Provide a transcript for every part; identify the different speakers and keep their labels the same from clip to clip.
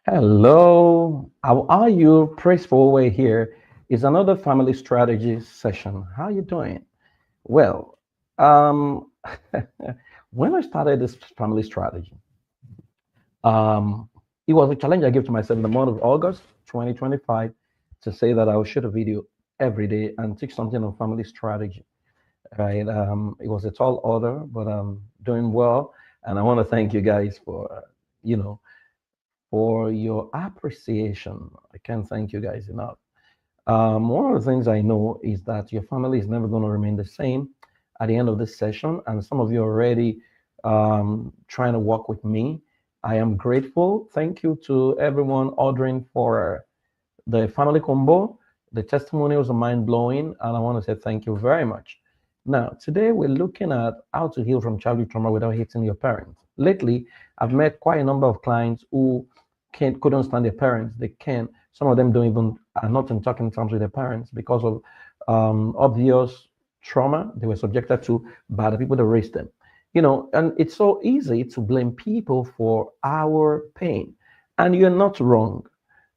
Speaker 1: Hello, how are you? Praiseful way here is another family strategy session. How you doing? Well, um, when I started this family strategy, um, it was a challenge I gave to myself in the month of August 2025 to say that I will shoot a video every day and teach something on family strategy. Right? It was a tall order, but I'm doing well, and I want to thank you guys you know, for your appreciation. I can't thank you guys enough. One of the things I know is that your family is never going to remain the same at the end of this session, and some of you are already trying to work with me. I am grateful. Thank you to everyone ordering for the family combo. The testimonials are mind blowing, and I want to say thank you very much. Now, today we're looking at how to heal from childhood trauma without hitting your parents. Lately, I've met quite a number of clients who couldn't stand their parents. They can't. Some of them don't even are not in talking terms with their parents because of obvious trauma they were subjected to by the people that raised them. And it's so easy to blame people for our pain, and you're not wrong.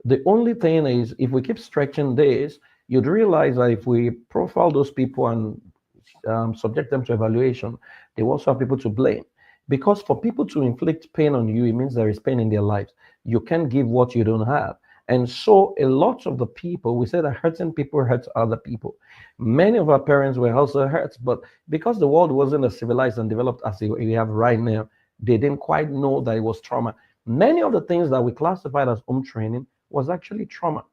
Speaker 1: The only thing is, if we keep stretching this, you'd realize that if we profile those people and subject them to evaluation, they also have people to blame. Because for people to inflict pain on you, it means there is pain in their lives. You can't give what you don't have. And so, a lot of the people, we say that hurting people hurt other people. Many of our parents were also hurt, but because the world wasn't as civilized and developed as we have right now, they didn't quite know that it was trauma. Many of the things that we classified as home training was actually trauma,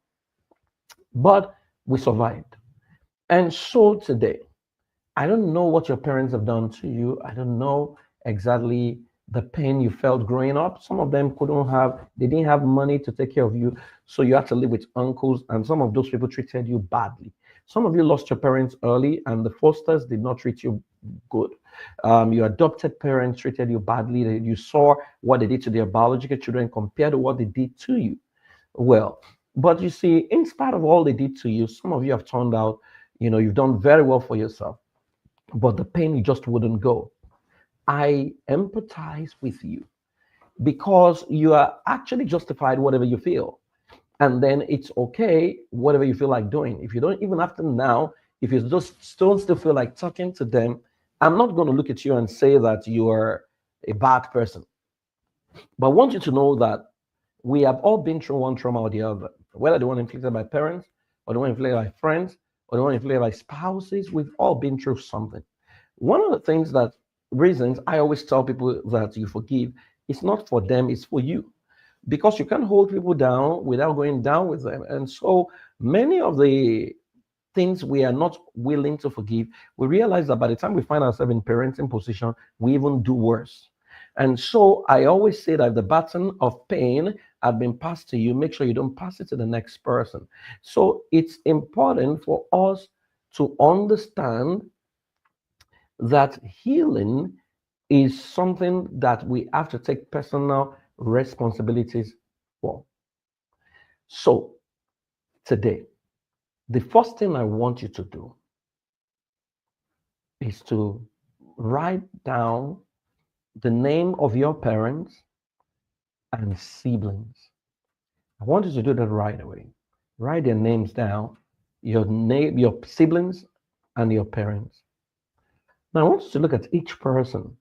Speaker 1: but we survived. And so today, I don't know what your parents have done to you. I don't know exactly the pain you felt growing up. Some of them they didn't have money to take care of you. So you had to live with uncles, and some of those people treated you badly. Some of you lost your parents early, and the fosters did not treat you good. Your adopted parents treated you badly. You saw what they did to their biological children compared to what they did to you. Well, but you see, in spite of all they did to you, some of you have turned out, you've done very well for yourself, but the pain just wouldn't go. I empathize with you because you are actually justified whatever you feel. And then it's okay, whatever you feel like doing. If you don't even have to now, if you just don't still feel like talking to them, I'm not going to look at you and say that you are a bad person. But I want you to know that we have all been through one trauma or the other, whether the one inflicted by parents, or the one inflicted by friends, or the one inflicted by spouses. We've all been through something. One of the reasons I always tell people that you forgive, it's not for them, it's for you. Because you can't hold people down without going down with them. And so many of the things we are not willing to forgive, we realize that by the time we find ourselves in parenting position, we even do worse. And so I always say that the baton of pain had been passed to you, make sure you don't pass it to the next person. So it's important for us to understand that healing is something that we have to take personal responsibilities for. So today, the first thing I want you to do is to write down the name of your parents and siblings. I want you to do that right away. Write their names down, your name, your siblings, and your parents. Now I want you to look at each person.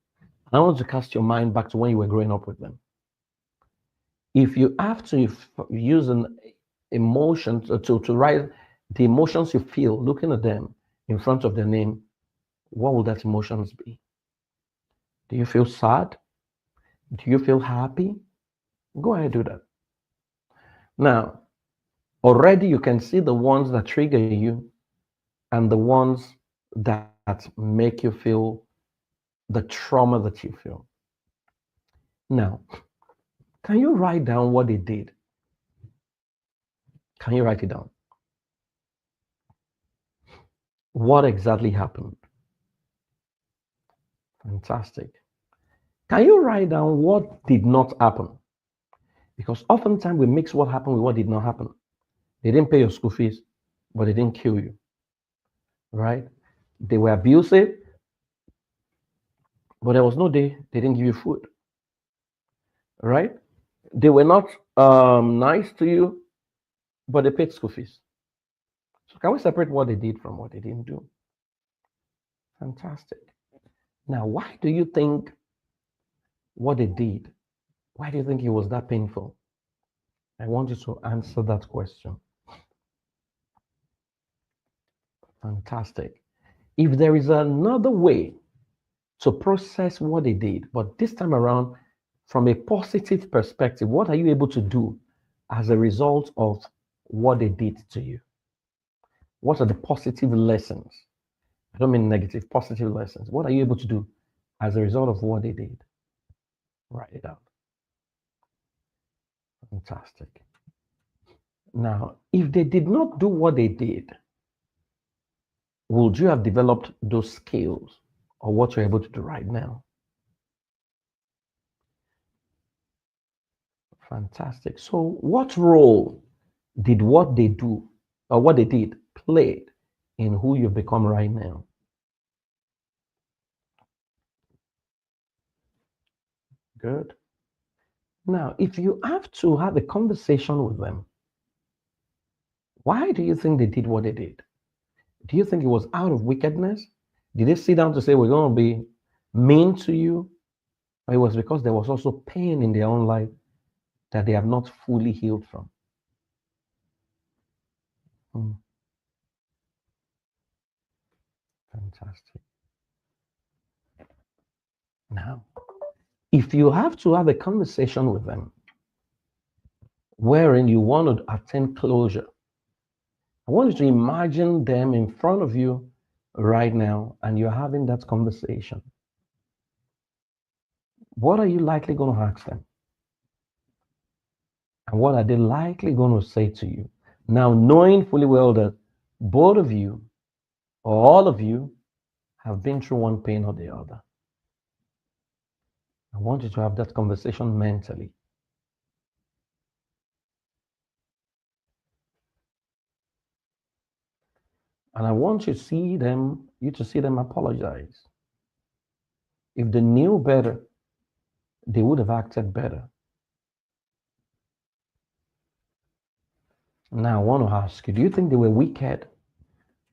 Speaker 1: I want you to cast your mind back to when you were growing up with them. If you have to use an emotion to write the emotions you feel looking at them in front of their name, what will that emotions be? Do you feel sad? Do you feel happy? Go ahead, do that. Now, already you can see the ones that trigger you and the ones that make you feel the trauma that you feel. Now, can you write down what they did? Can you write it down? What exactly happened? Fantastic. Can you write down what did not happen? Because oftentimes we mix what happened with what did not happen. They didn't pay your school fees, but they didn't kill you, right? They were abusive, but there was no day they didn't give you food, right? They were not nice to you, but they paid school fees. So can we separate what they did from what they didn't do? Fantastic. Now, why do you think what they did, why do you think it was that painful? I want you to answer that question. Fantastic. If there is another way to process what they did, but this time around, from a positive perspective, what are you able to do as a result of what they did to you? What are the positive lessons? I don't mean negative, positive lessons. What are you able to do as a result of what they did? Write it out. Fantastic. Now, if they did not do what they did, would you have developed those skills or what you're able to do right now? Fantastic. So, what role did what they do or what they did play in who you've become right now? Good. Now, if you have to have a conversation with them, why do you think they did what they did? Do you think it was out of wickedness? Did they sit down to say, we're going to be mean to you? Or it was because there was also pain in their own life that they have not fully healed from? Hmm, fantastic. Now, if you have to have a conversation with them wherein you want to attain closure, I want you to imagine them in front of you right now and you're having that conversation. What are you likely going to ask them? And what are they likely going to say to you? Now, knowing fully well that both of you or all of you have been through one pain or the other. I want you to have that conversation mentally. And I want you to see them apologize. If they knew better, they would have acted better. Now, I want to ask you, do you think they were wicked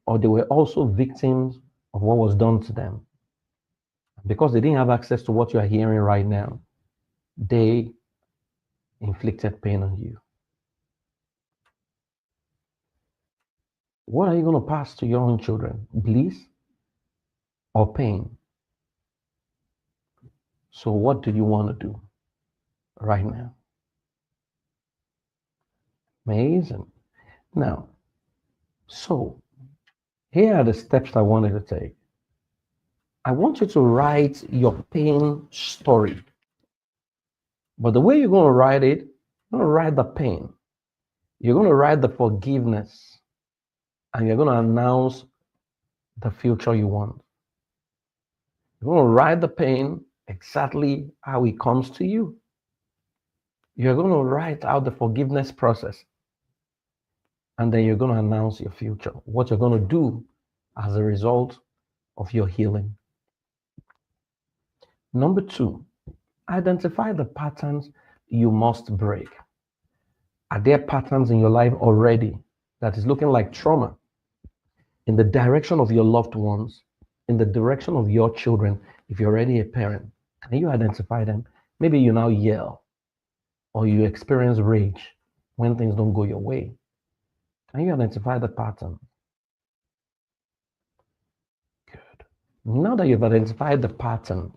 Speaker 1: or they were also victims of what was done to them? Because they didn't have access to what you are hearing right now, they inflicted pain on you. What are you going to pass to your own children? Bliss or pain? So, what do you want to do right now? Amazing. Now, so here are the steps I wanted to take. I want you to write your pain story. But the way you're going to write it, you're going to write the pain. You're going to write the forgiveness. And you're going to announce the future you want. You're going to write the pain exactly how it comes to you. You're going to write out the forgiveness process. And then you're going to announce your future, what you're going to do as a result of your healing. Number 2, identify the patterns you must break. Are there patterns in your life already that is looking like trauma in the direction of your loved ones, in the direction of your children, if you're already a parent? Can you identify them? Maybe you now yell or you experience rage when things don't go your way. Can you identify the pattern? Good. Now that you've identified the pattern,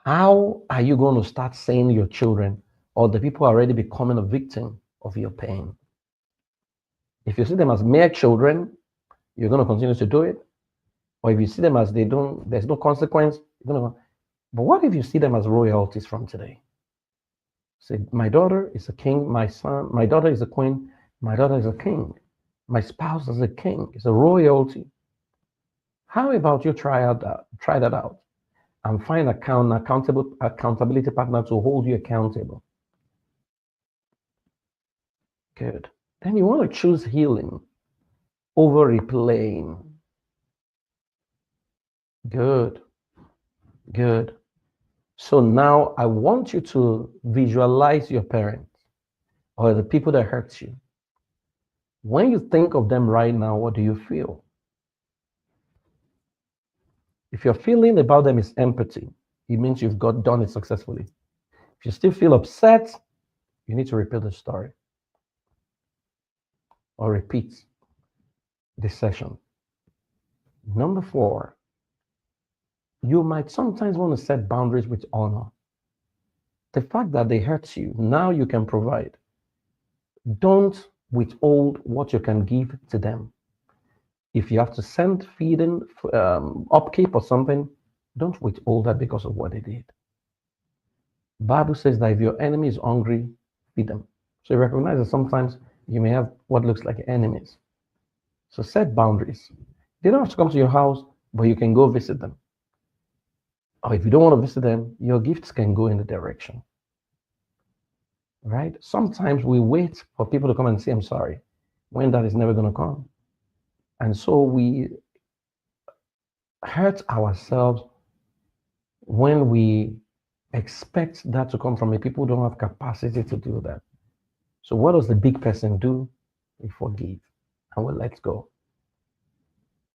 Speaker 1: how are you going to start saying your children or the people already becoming a victim of your pain? If you see them as mere children, you're going to continue to do it. Or if you see them as there's no consequence, you're going to. But what if you see them as royalties from today? Say, my daughter is a king, my daughter is a queen, my daughter is a king, my spouse is a king, it's a royalty. How about you try that out and find accountability partner to hold you accountable? Good. Then you want to choose healing over replaying. Good. Good. So now I want you to visualize your parents or the people that hurt you. When you think of them right now, what do you feel? If your feeling about them is empathy, it means you've got done it successfully. If you still feel upset, you need to repeat the story or repeat the session. Number four, you might sometimes want to set boundaries with honor. The fact that they hurt you, now you can provide. Don't withhold what you can give to them. If you have to send feeding, upkeep or something, don't withhold that because of what they did. Bible says that if your enemy is hungry, feed them. So you recognize that sometimes you may have what looks like enemies. So set boundaries. They don't have to come to your house, but you can go visit them. Or if you don't want to visit them, your gifts can go in the direction. Right? Sometimes we wait for people to come and say, I'm sorry, when that is never going to come. And so we hurt ourselves when we expect that to come from a people who don't have capacity to do that. So what does the big person do? We forgive and we let go.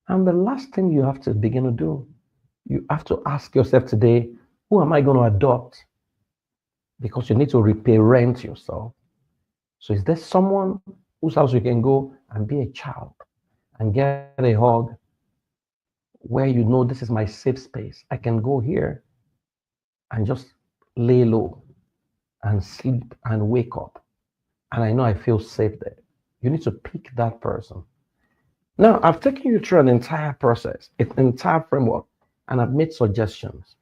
Speaker 1: And the last thing you have to begin to do, you have to ask yourself today, who am I going to adopt? Because you need to reparent yourself. So is there someone whose house you can go and be a child and get a hug where you know this is my safe space? I can go here and just lay low and sleep and wake up. And I know I feel safe there. You need to pick that person. Now, I've taken you through an entire process, an entire framework, and I've made suggestions.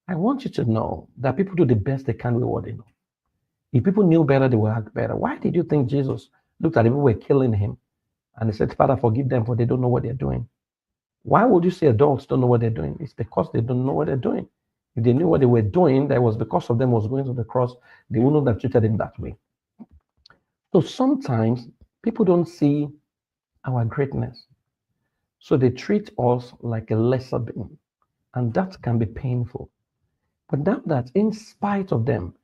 Speaker 1: I want you to know that people do the best they can with what they know. If people knew better, they would act better. Why did you think Jesus looked at people who were killing him and he said, Father, forgive them for they don't know what they're doing? Why would you say adults don't know what they're doing? It's because they don't know what they're doing. If they knew what they were doing, that was because of them was going to the cross, they wouldn't have treated him that way. So sometimes people don't see our greatness. So they treat us like a lesser being. And that can be painful. But now that in spite of them,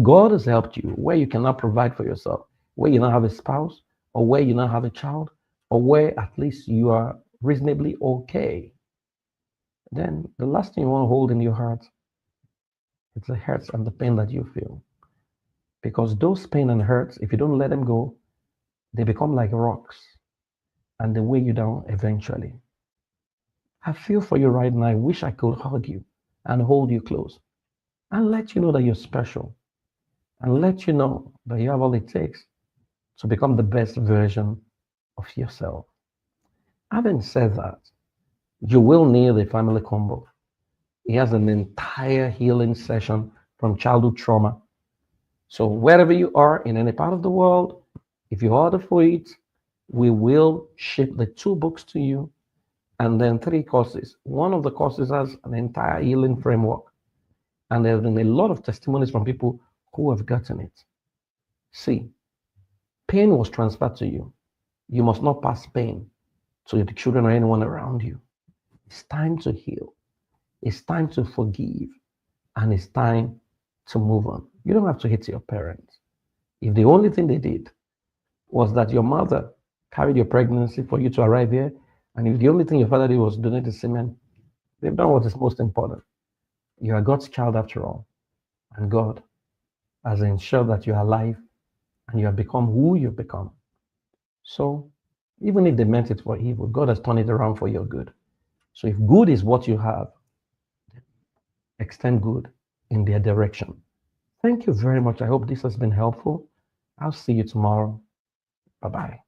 Speaker 1: God has helped you where you cannot provide for yourself, where you don't have a spouse, or where you don't have a child, or where at least you are reasonably okay, then the last thing you want to hold in your heart is the hurts and the pain that you feel. Because those pain and hurts, if you don't let them go, they become like rocks and they weigh you down eventually. I feel for you right now. I wish I could hug you and hold you close and let you know that you're special and let you know that you have all it takes to become the best version of yourself. Having said that, you will need a family combo. He has an entire healing session from childhood trauma. So wherever you are in any part of the world, if you order for it, we will ship the two books to you and then three courses. One of the courses has an entire healing framework. And there have been a lot of testimonies from people who have gotten it. See, pain was transferred to you. You must not pass pain to the children or anyone around you. It's time to heal. It's time to forgive. And it's time to move on. You don't have to hate your parents. If the only thing they did was that your mother carried your pregnancy for you to arrive here, and if the only thing your father did was donate the semen, they've done what is most important. You are God's child after all. And God has ensured that you are alive and you have become who you've become. So even if they meant it for evil, God has turned it around for your good. So if good is what you have, extend good in their direction. Thank you very much. I hope this has been helpful. I'll see you tomorrow. Bye bye.